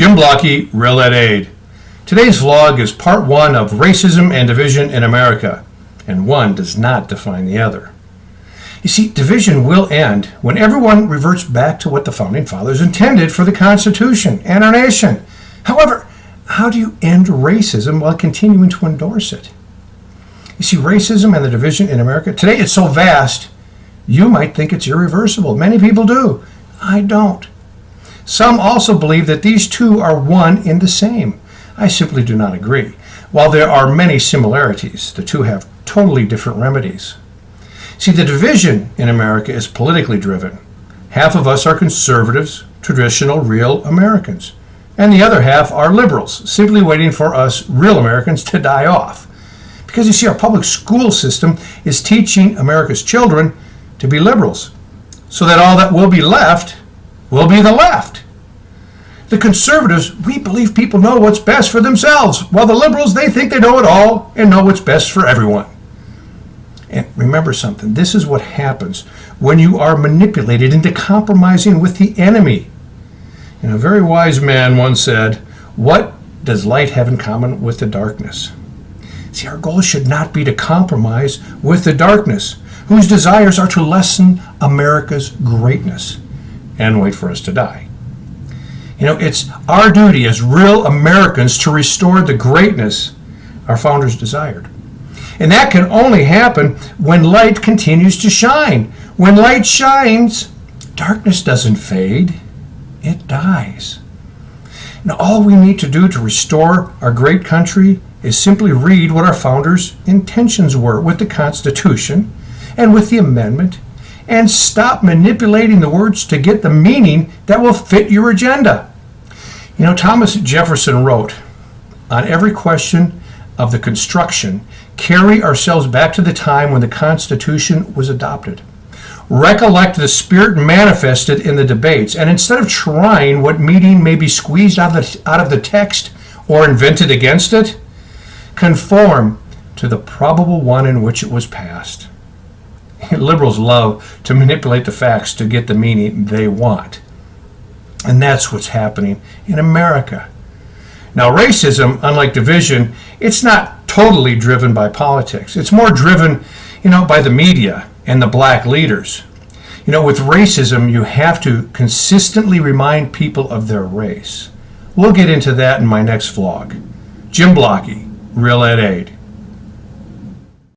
Jim Blocky, Real Ed Aid. Today's vlog is part one of racism and division in America, and one does not define the other. You see, division will end when everyone reverts back to what the Founding Fathers intended for the Constitution and our nation. However, how do you end racism while continuing to endorse it? You see, racism and the division in America, today it's so vast, you might think it's irreversible. Many people do. I don't. Some also believe that these two are one in the same. I simply do not agree. While there are many similarities, the two have totally different remedies. See, the division in America is politically driven. Half of us are conservatives, traditional, real Americans, and the other half are liberals, simply waiting for us real Americans to die off. Because you see, our public school system is teaching America's children to be liberals, so that all that will be left will be the left. The conservatives, we believe people know what's best for themselves, while the liberals, they think they know it all and know what's best for everyone. And remember something, this is what happens when you are manipulated into compromising with the enemy. And a very wise man once said, "What does light have in common with the darkness?" See, our goal should not be to compromise with the darkness, whose desires are to lessen America's greatness and wait for us to die. You know, it's our duty as real Americans to restore the greatness our founders desired. And that can only happen when light continues to shine. When light shines, darkness doesn't fade, it dies. Now, all we need to do to restore our great country is simply read what our founders' intentions were with the Constitution and with the amendment, and stop manipulating the words to get the meaning that will fit your agenda. You know, Thomas Jefferson wrote, "On every question of the construction, carry ourselves back to the time when the Constitution was adopted. Recollect the spirit manifested in the debates, and instead of trying what meaning may be squeezed out of the text or invented against it, conform to the probable one in which it was passed." Liberals love to manipulate the facts to get the meaning they want. And that's what's happening in America. Now, racism, unlike division, it's not totally driven by politics. It's more driven, by the media and the black leaders. With racism, you have to consistently remind people of their race. We'll get into that in my next vlog. Jim Blocky, Real Ed Aid.